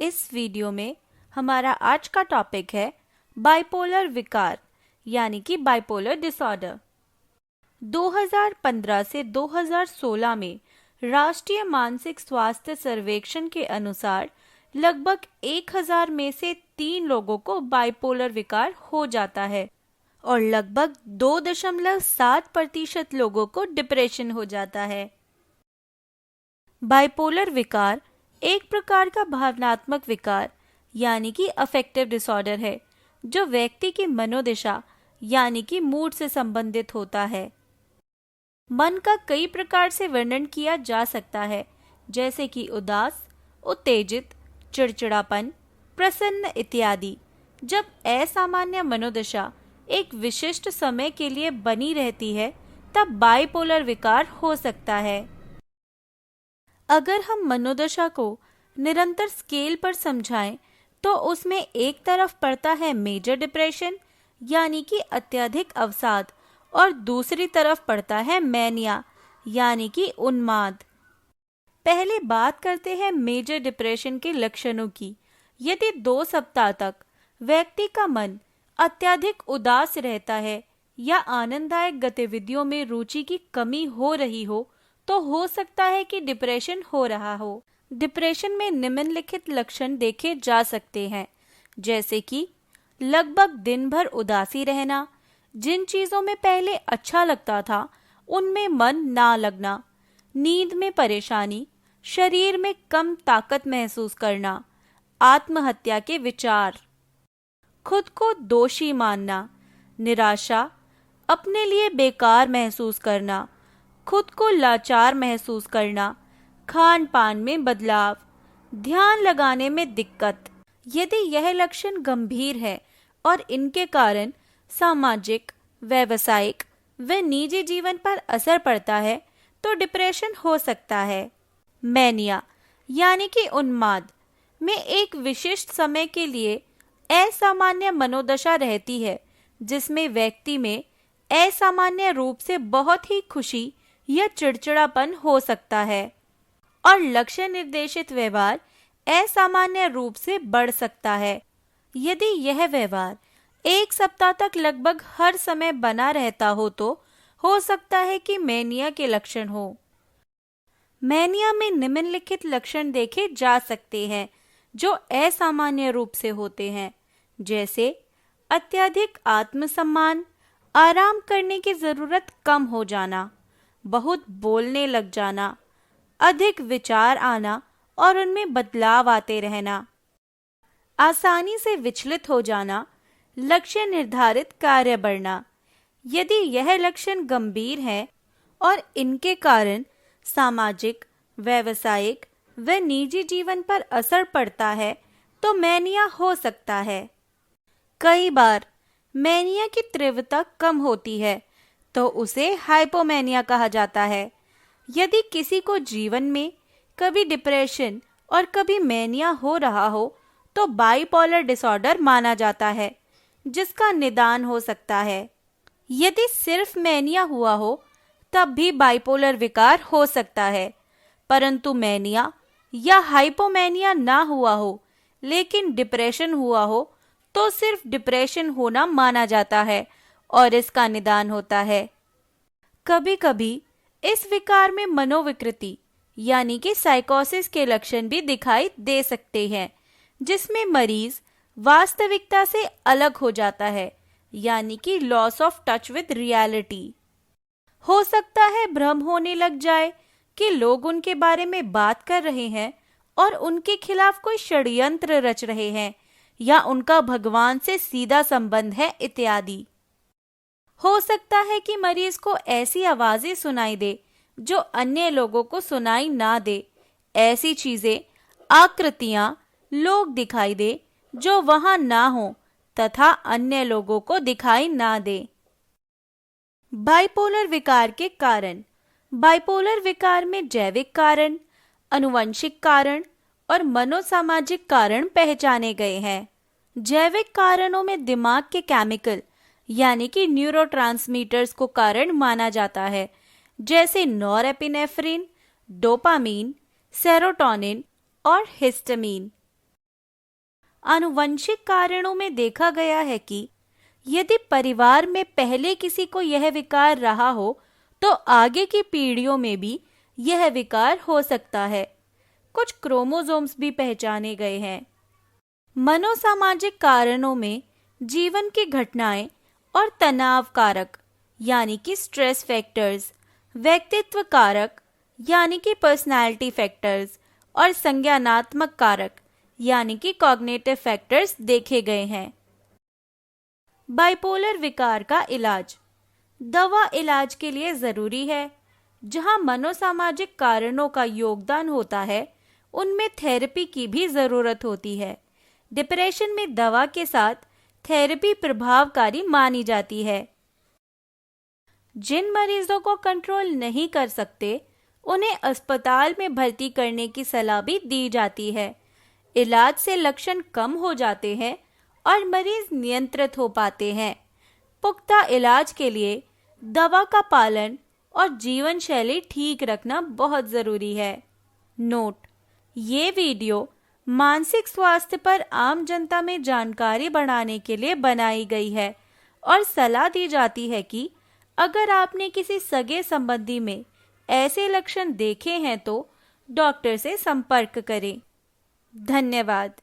इस वीडियो में हमारा आज का टॉपिक है बाइपोलर विकार यानी कि बाइपोलर डिसऑर्डर। 2015 से 2016 में राष्ट्रीय मानसिक स्वास्थ्य सर्वेक्षण के अनुसार लगभग 1000 में से 3 लोगों को बाइपोलर विकार हो जाता है और लगभग 2.7% लोगों को डिप्रेशन हो जाता है। बाइपोलर विकार एक प्रकार का भावनात्मक विकार यानी कि अफेक्टिव डिसऑर्डर है जो व्यक्ति की मनोदशा यानी कि मूड से संबंधित होता है। मन का कई प्रकार से वर्णन किया जा सकता है, जैसे कि उदास, उत्तेजित, चिड़चिड़ापन, प्रसन्न इत्यादि। जब असामान्य मनोदशा एक विशिष्ट समय के लिए बनी रहती है तब बाइपोलर विकार हो सकता है। अगर हम मनोदशा को निरंतर स्केल पर समझाएं तो उसमें एक तरफ पड़ता है मेजर डिप्रेशन यानी कि अत्यधिक अवसाद और दूसरी तरफ पड़ता है मैनिया यानी कि उन्माद। पहले बात करते हैं मेजर डिप्रेशन के लक्षणों की। यदि 2 सप्ताह तक व्यक्ति का मन अत्यधिक उदास रहता है या आनंददायक गतिविधियों में रुचि की कमी हो रही हो तो हो सकता है कि डिप्रेशन हो रहा हो। डिप्रेशन में निम्नलिखित लक्षण देखे जा सकते हैं, जैसे कि लगभग दिन भर उदासी रहना, जिन चीजों में पहले अच्छा लगता था उनमें मन ना लगना, नींद में परेशानी, शरीर में कम ताकत महसूस करना, आत्महत्या के विचार, खुद को दोषी मानना, निराशा, अपने लिए बेकार महसूस करना, खुद को लाचार महसूस करना, खान पान में बदलाव, ध्यान लगाने में दिक्कत। यदि यह लक्षण गंभीर है और इनके कारण सामाजिक, व्यावसायिक व निजी जीवन पर असर पड़ता है तो डिप्रेशन हो सकता है। मैनिया यानी कि उन्माद में एक विशिष्ट समय के लिए असामान्य मनोदशा रहती है जिसमें व्यक्ति में असामान्य रूप से बहुत ही खुशी या चिड़चिड़ापन हो सकता है और लक्ष्य निर्देशित व्यवहार असामान्य रूप से बढ़ सकता है। यदि यह व्यवहार 1 सप्ताह तक लगभग हर समय बना रहता हो सकता है कि मैनिया के लक्षण हो। मैनिया में निम्नलिखित लक्षण देखे जा सकते हैं जो असामान्य रूप से होते हैं, जैसे अत्यधिक आत्मसम्मान, आराम करने की जरूरत कम हो जाना, बहुत बोलने लग जाना, अधिक विचार आना और उनमें बदलाव आते रहना, आसानी से विचलित हो जाना, लक्ष्य निर्धारित कार्य बढ़ना। यदि यह लक्षण गंभीर है और इनके कारण सामाजिक, व्यावसायिक व निजी जीवन पर असर पड़ता है तो मैनिया हो सकता है। कई बार मैनिया की तीव्रता कम होती है तो उसे हाइपोमैनिया कहा जाता है। यदि किसी को जीवन में कभी डिप्रेशन और कभी मैनिया हो रहा हो तो बाइपोलर डिसऑर्डर माना जाता है, जिसका निदान हो सकता है। यदि सिर्फ मैनिया हुआ हो तब भी बाइपोलर विकार हो सकता है, परंतु मैनिया या हाइपोमैनिया ना हुआ हो लेकिन डिप्रेशन हुआ हो तो सिर्फ डिप्रेशन होना माना जाता है और इसका निदान होता है। कभी-कभी इस विकार में मनोविकृति यानी कि साइकोसिस के लक्षण भी दिखाई दे सकते हैं, जिसमें मरीज वास्तविकता से अलग हो जाता है यानी कि loss of touch with reality. हो सकता है भ्रम होने लग जाए कि लोग उनके बारे में बात कर रहे हैं और उनके खिलाफ कोई षड्यंत्र रच रहे हैं या उनका भगवान से सीधा संबंध है इत्यादि। हो सकता है कि मरीज को ऐसी आवाजें सुनाई दे जो अन्य लोगों को सुनाई ना दे, ऐसी चीजें, आकृतियां, लोग दिखाई दे जो वहां ना हो तथा अन्य लोगों को दिखाई ना दे। बाइपोलर विकार के कारण। बाइपोलर विकार में जैविक कारण, आनुवंशिक कारण और मनोसामाजिक कारण पहचाने गए हैं। जैविक कारणों में दिमाग के केमिकल यानी कि न्यूरोट्रांसमीटर्स को कारण माना जाता है, जैसे नॉरएपिनेफ्रिन, डोपामीन, सेरोटोनिन और हिस्टामीन। आनुवंशिक कारणों में देखा गया है कि यदि परिवार में पहले किसी को यह विकार रहा हो तो आगे की पीढ़ियों में भी यह विकार हो सकता है। कुछ क्रोमोसोम्स भी पहचाने गए हैं। मनोसामाजिक कारणों में जीवन की घटनाएं और तनाव कारक यानी कि स्ट्रेस फैक्टर्स, व्यक्तित्व कारक यानी कि पर्सनालिटी फैक्टर्स और संज्ञानात्मक कारक यानी कि कॉग्निटिव फैक्टर्स देखे गए हैं। बाइपोलर विकार का इलाज। दवा इलाज के लिए जरूरी है। जहां मनोसामाजिक कारणों का योगदान होता है उनमें थेरेपी की भी जरूरत होती है। डिप्रेशन में दवा के साथ थेरेपी प्रभावकारी मानी जाती है। जिन मरीजों को कंट्रोल नहीं कर सकते उन्हें अस्पताल में भर्ती करने की सलाह भी दी जाती है। इलाज से लक्षण कम हो जाते हैं और मरीज नियंत्रित हो पाते हैं। पुख्ता इलाज के लिए दवा का पालन और जीवन शैली ठीक रखना बहुत जरूरी है। नोट: ये वीडियो मानसिक स्वास्थ्य पर आम जनता में जानकारी बढ़ाने के लिए बनाई गई है और सलाह दी जाती है कि अगर आपने किसी सगे संबंधी में ऐसे लक्षण देखे हैं तो डॉक्टर से संपर्क करें। धन्यवाद।